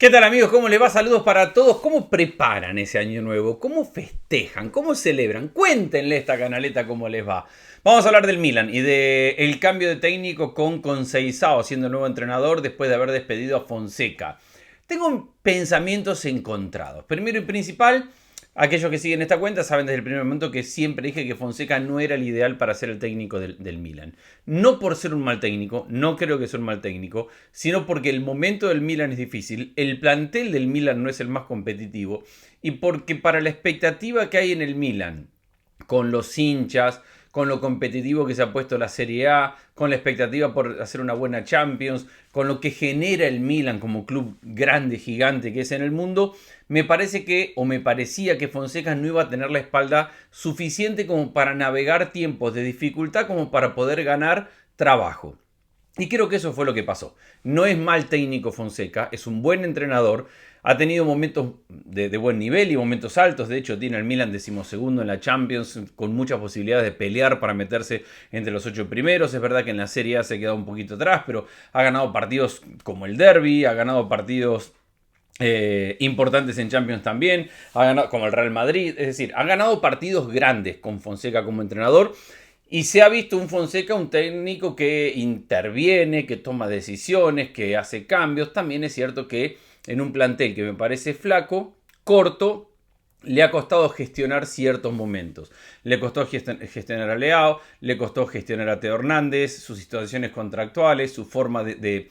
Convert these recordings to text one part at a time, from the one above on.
¿Qué tal amigos? ¿Cómo les va? Saludos para todos. ¿Cómo preparan ese año nuevo? ¿Cómo festejan? ¿Cómo celebran? Cuéntenle a esta canaleta cómo les va. Vamos a hablar del Milan y del cambio de técnico con Conceição siendo el nuevo entrenador después de haber despedido a Fonseca. Tengo pensamientos encontrados. Primero y principal, aquellos que siguen esta cuenta saben desde el primer momento que siempre dije que Fonseca no era el ideal para ser el técnico del Milan. No por ser un mal técnico, no creo que sea un mal técnico, sino porque el momento del Milan es difícil, el plantel del Milan no es el más competitivo y porque para la expectativa que hay en el Milan, con los hinchas, con lo competitivo que se ha puesto la Serie A, con la expectativa por hacer una buena Champions, con lo que genera el Milan como club grande, gigante que es en el mundo, me parece que, o me parecía que Fonseca no iba a tener la espalda suficiente como para navegar tiempos de dificultad como para poder ganar trabajo. Y creo que eso fue lo que pasó. No es mal técnico Fonseca, es un buen entrenador. Ha tenido momentos de buen nivel y momentos altos. De hecho, tiene al Milan decimosegundo en la Champions, con muchas posibilidades de pelear para meterse entre los 8 primeros. Es verdad que en la Serie A se ha quedado un poquito atrás, pero ha ganado partidos como el Derby, ha ganado partidos importantes en Champions también, ha ganado como el Real Madrid. Es decir, ha ganado partidos grandes con Fonseca como entrenador. Y se ha visto un Fonseca, un técnico que interviene, que toma decisiones, que hace cambios. También es cierto que en un plantel que me parece flaco, corto, le ha costado gestionar ciertos momentos. Le costó gestionar a Leao, le costó gestionar a Teo Hernández, sus situaciones contractuales, su forma de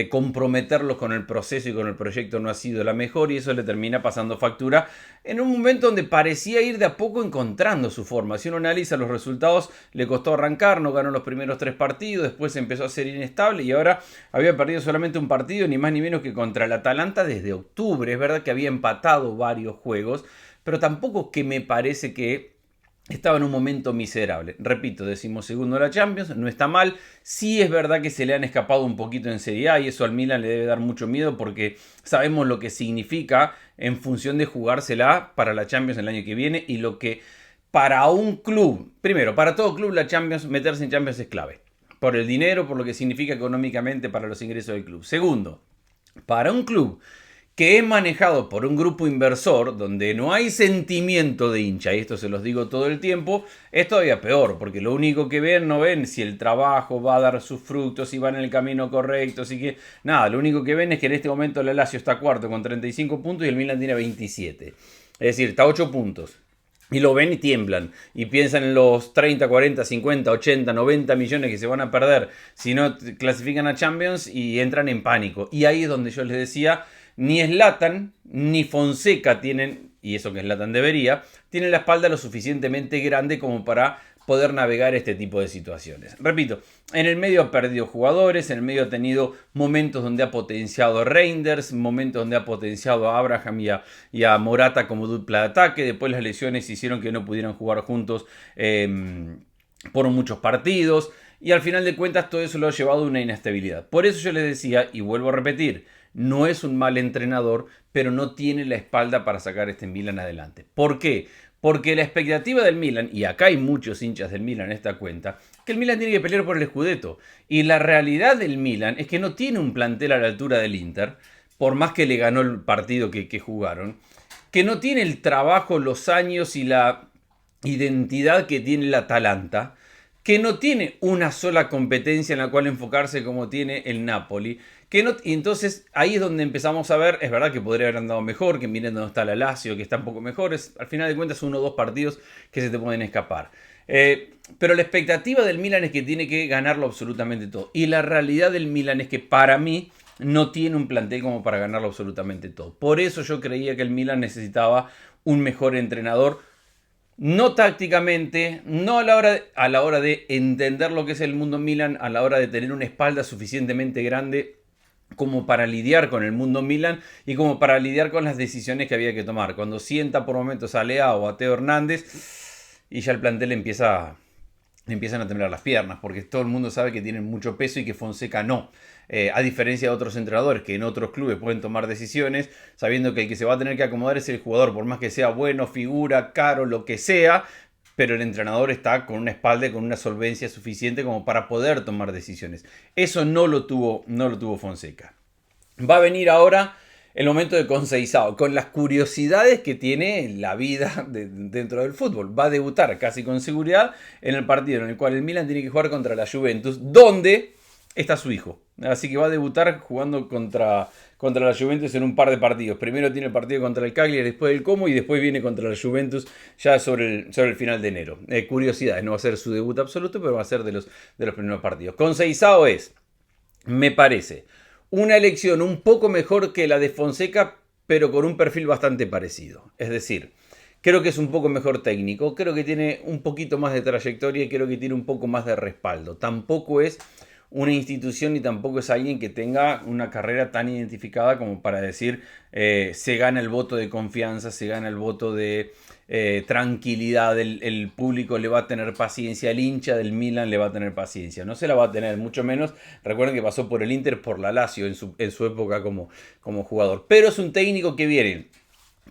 comprometerlos con el proceso y con el proyecto no ha sido la mejor y eso le termina pasando factura en un momento donde parecía ir de a poco encontrando su forma. Si uno analiza los resultados, le costó arrancar, no ganó los primeros 3 partidos, después empezó a ser inestable y ahora había perdido solamente un partido, ni más ni menos que contra el Atalanta desde octubre. Es verdad que había empatado varios juegos, pero tampoco que me parece que estaba en un momento miserable. Repito, decimosegundo de la Champions, no está mal. Sí es verdad que se le han escapado un poquito en Serie A y eso al Milan le debe dar mucho miedo porque sabemos lo que significa en función de jugársela para la Champions el año que viene y lo que para un club, primero, para todo club la Champions, meterse en Champions es clave. Por el dinero, por lo que significa económicamente para los ingresos del club. Segundo, para un club que es manejado por un grupo inversor donde no hay sentimiento de hincha, y esto se los digo todo el tiempo, es todavía peor, porque lo único que ven, no ven si el trabajo va a dar sus frutos, si va en el camino correcto, si que nada, lo único que ven es que en este momento el Lazio está cuarto con 35 puntos y el Milan tiene 27. Es decir, está a 8 puntos. Y lo ven y tiemblan. Y piensan en los 30, 40, 50, 80, 90 millones que se van a perder si no clasifican a Champions y entran en pánico. Y ahí es donde yo les decía, ni Zlatan ni Fonseca tienen, y eso que Zlatan debería, tienen la espalda lo suficientemente grande como para poder navegar este tipo de situaciones. Repito, en el medio ha perdido jugadores, en el medio ha tenido momentos donde ha potenciado a Reinders, momentos donde ha potenciado a Abraham y a Morata como dupla de ataque, después las lesiones hicieron que no pudieran jugar juntos por muchos partidos, y al final de cuentas todo eso lo ha llevado a una inestabilidad. Por eso yo les decía, y vuelvo a repetir, no es un mal entrenador, pero no tiene la espalda para sacar este Milan adelante. ¿Por qué? Porque la expectativa del Milan, y acá hay muchos hinchas del Milan en esta cuenta, que el Milan tiene que pelear por el Scudetto. Y la realidad del Milan es que no tiene un plantel a la altura del Inter, por más que le ganó el partido que jugaron, que no tiene el trabajo, los años y la identidad que tiene el Atalanta, que no tiene una sola competencia en la cual enfocarse como tiene el Napoli, que no, y entonces ahí es donde empezamos a ver, es verdad que podría haber andado mejor, que miren dónde está la Lazio, que está un poco mejor, al final de cuentas 1 o 2 partidos que se te pueden escapar. Pero la expectativa del Milan es que tiene que ganarlo absolutamente todo. Y la realidad del Milan es que para mí no tiene un plantel como para ganarlo absolutamente todo. Por eso yo creía que el Milan necesitaba un mejor entrenador. No tácticamente, no a la hora de entender lo que es el mundo Milan, a la hora de tener una espalda suficientemente grande como para lidiar con el mundo Milan y como para lidiar con las decisiones que había que tomar. Cuando sienta por momentos a Leao o a Teo Hernández y ya el plantel empiezan a temblar las piernas, porque todo el mundo sabe que tienen mucho peso y que Fonseca no. A diferencia de otros entrenadores que en otros clubes pueden tomar decisiones sabiendo que el que se va a tener que acomodar es el jugador, por más que sea bueno, figura, caro, lo que sea, pero el entrenador está con una espalda y con una solvencia suficiente como para poder tomar decisiones. Eso no lo tuvo Fonseca. Va a venir ahora el momento de Conceição, con las curiosidades que tiene la vida dentro del fútbol. Va a debutar casi con seguridad en el partido en el cual el Milan tiene que jugar contra la Juventus, donde está su hijo. Así que va a debutar jugando contra la Juventus en un par de partidos. Primero tiene el partido contra el Cagliari, después el Como, y después viene contra la Juventus ya sobre el final de enero. Curiosidades, no va a ser su debut absoluto, pero va a ser de los primeros partidos. Conceição es, me parece, una elección un poco mejor que la de Fonseca, pero con un perfil bastante parecido. Es decir, creo que es un poco mejor técnico, creo que tiene un poquito más de trayectoria y creo que tiene un poco más de respaldo. Tampoco es una institución y tampoco es alguien que tenga una carrera tan identificada como para decir se gana el voto de confianza, se gana el voto de tranquilidad, el público le va a tener paciencia, el hincha del Milan le va a tener paciencia, no se la va a tener, mucho menos. Recuerden que pasó por el Inter, por la Lazio en su época como jugador, pero es un técnico que viene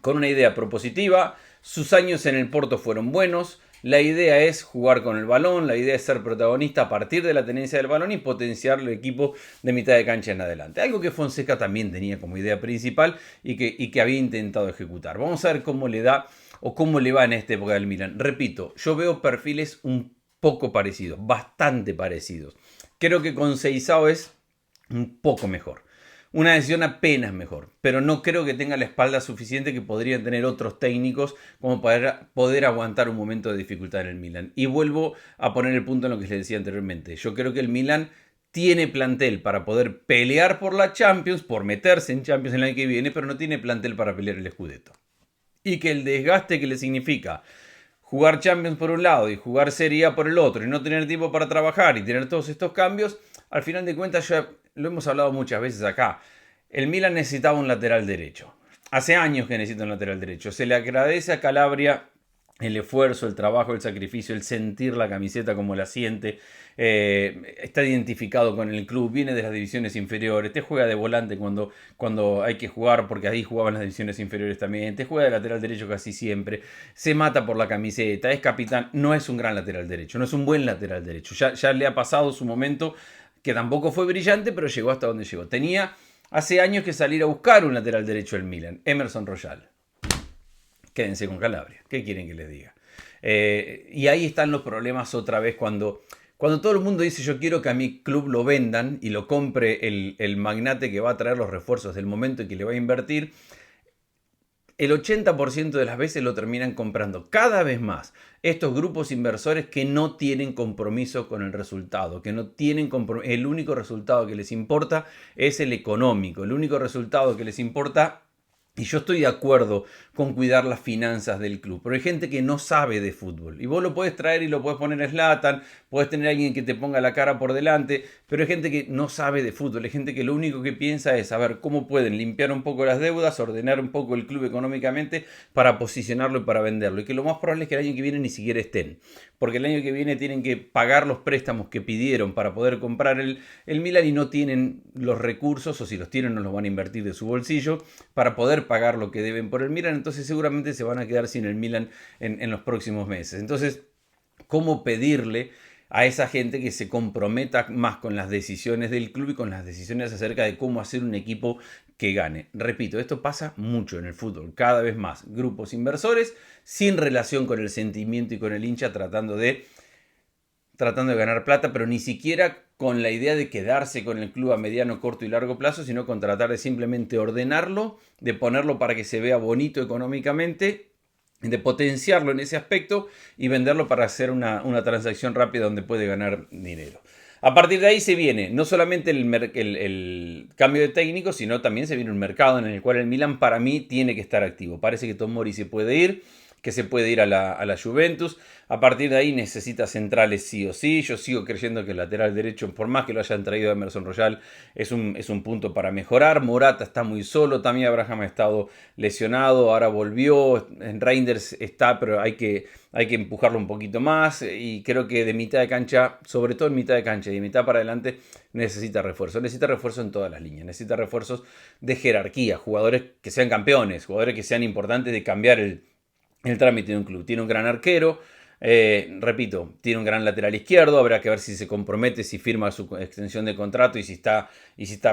con una idea propositiva. Sus años en el Porto fueron buenos. La idea es jugar con el balón, la idea es ser protagonista a partir de la tenencia del balón y potenciar el equipo de mitad de cancha en adelante. Algo que Fonseca también tenía como idea principal y que había intentado ejecutar. Vamos a ver cómo le da o cómo le va en esta época del Milan. Repito, yo veo perfiles un poco parecidos, bastante parecidos. Creo que Conceição es un poco mejor. Una decisión apenas mejor, pero no creo que tenga la espalda suficiente que podrían tener otros técnicos como para poder aguantar un momento de dificultad en el Milan. Y vuelvo a poner el punto en lo que les decía anteriormente. Yo creo que el Milan tiene plantel para poder pelear por la Champions, por meterse en Champions el año que viene, pero no tiene plantel para pelear el Scudetto. Y que el desgaste que le significa jugar Champions por un lado y jugar Serie A por el otro y no tener tiempo para trabajar y tener todos estos cambios, al final de cuentas ya lo hemos hablado muchas veces acá. El Milan necesitaba un lateral derecho. Hace años que necesita un lateral derecho. Se le agradece a Calabria el esfuerzo, el trabajo, el sacrificio, el sentir la camiseta como la siente. Está identificado con el club, viene de las divisiones inferiores, te juega de volante cuando hay que jugar, porque ahí jugaban las divisiones inferiores también, te juega de lateral derecho casi siempre, se mata por la camiseta, es capitán, no es un gran lateral derecho, no es un buen lateral derecho. Ya le ha pasado su momento, que tampoco fue brillante, pero llegó hasta donde llegó. Tenía hace años que salir a buscar un lateral derecho el Milan, Emerson Royal. Quédense con Calabria, ¿qué quieren que les diga? Y ahí están los problemas otra vez cuando todo el mundo dice yo quiero que a mi club lo vendan y lo compre el magnate que va a traer los refuerzos del momento y que le va a invertir. El 80% de las veces lo terminan comprando cada vez más estos grupos inversores que no tienen compromiso con el resultado, que no tienen compromiso. El único resultado que les importa es el económico, el único resultado que les importa. Y yo estoy de acuerdo con cuidar las finanzas del club, pero hay gente que no sabe de fútbol. Y vos lo podés traer y lo podés poner a Zlatan, podés tener a alguien que te ponga la cara por delante, pero hay gente que no sabe de fútbol, hay gente que lo único que piensa es a ver cómo pueden limpiar un poco las deudas, ordenar un poco el club económicamente para posicionarlo y para venderlo. Y que lo más probable es que el año que viene ni siquiera estén, porque el año que viene tienen que pagar los préstamos que pidieron para poder comprar el Milan y no tienen los recursos, o si los tienen no los van a invertir de su bolsillo para poder pagar lo que deben por el Milan. Entonces seguramente se van a quedar sin el Milan en los próximos meses. Entonces, ¿cómo pedirle a esa gente que se comprometa más con las decisiones del club y con las decisiones acerca de cómo hacer un equipo que gane? Repito, esto pasa mucho en el fútbol, cada vez más. Grupos inversores sin relación con el sentimiento y con el hincha tratando de ganar plata, pero ni siquiera con la idea de quedarse con el club a mediano, corto y largo plazo, sino con tratar de simplemente ordenarlo, de ponerlo para que se vea bonito económicamente, de potenciarlo en ese aspecto y venderlo para hacer una transacción rápida donde puede ganar dinero. A partir de ahí se viene no solamente el cambio de técnico, sino también se viene un mercado en el cual el Milan para mí tiene que estar activo. Parece que Tomori se puede ir, que se puede ir a la Juventus. A partir de ahí necesita centrales sí o sí. Yo sigo creyendo que el lateral derecho, por más que lo hayan traído a Emerson Royal, es un punto para mejorar. Morata está muy solo, también Abraham ha estado lesionado, ahora volvió. En Reinders está, pero hay que empujarlo un poquito más. Y creo que de mitad de cancha, sobre todo en mitad de cancha y de mitad para adelante, necesita refuerzo. Necesita refuerzo en todas las líneas. Necesita refuerzos de jerarquía, jugadores que sean campeones, jugadores que sean importantes de cambiar el trámite de un club. Tiene un gran arquero, Repito, tiene un gran lateral izquierdo, habrá que ver si se compromete, si firma su extensión de contrato y si está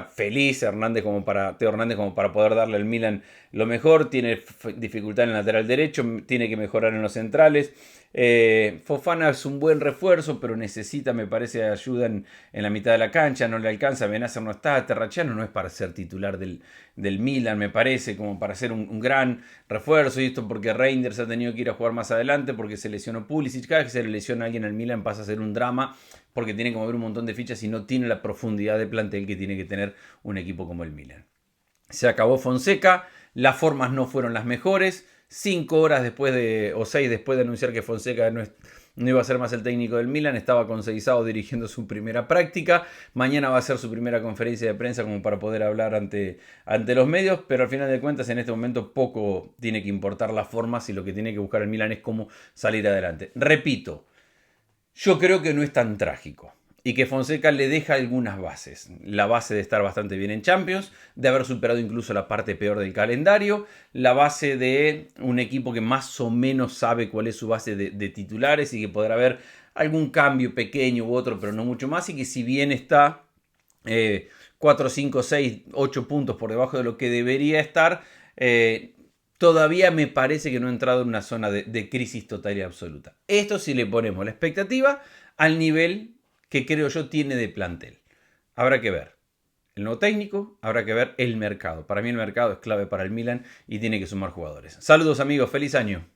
feliz Teo Hernández como para poder darle al Milan lo mejor. Tiene dificultad en el lateral derecho, tiene que mejorar en los centrales. Fofana es un buen refuerzo, pero necesita, me parece, ayuda en la mitad de la cancha, no le alcanza, Benacer no está, Terracciano no es para ser titular del Milan, me parece, como para ser un gran refuerzo, y esto porque Reinders ha tenido que ir a jugar más adelante, porque se lesionó Pulisic, cada vez que se le lesiona a alguien al Milan pasa a ser un drama, porque tiene que mover un montón de fichas y no tiene la profundidad de plantel que tiene que tener un equipo como el Milan. Se acabó Fonseca, las formas no fueron las mejores. 5 horas después o 6 después de anunciar que Fonseca no iba a ser más el técnico del Milan, estaba con Seisao dirigiendo su primera práctica. Mañana va a ser su primera conferencia de prensa como para poder hablar ante los medios, pero al final de cuentas en este momento poco tiene que importar las formas y lo que tiene que buscar el Milan es cómo salir adelante. Repito, yo creo que no es tan trágico y que Fonseca le deja algunas bases. La base de estar bastante bien en Champions, de haber superado incluso la parte peor del calendario, la base de un equipo que más o menos sabe cuál es su base de titulares y que podrá haber algún cambio pequeño u otro, pero no mucho más, y que si bien está 4, 5, 6, 8 puntos por debajo de lo que debería estar, todavía me parece que no ha entrado en una zona de crisis total y absoluta. Esto si le ponemos la expectativa al nivel que creo yo tiene de plantel. Habrá que ver el nuevo técnico, habrá que ver el mercado. Para mí el mercado es clave para el Milan y tiene que sumar jugadores. Saludos amigos, feliz año.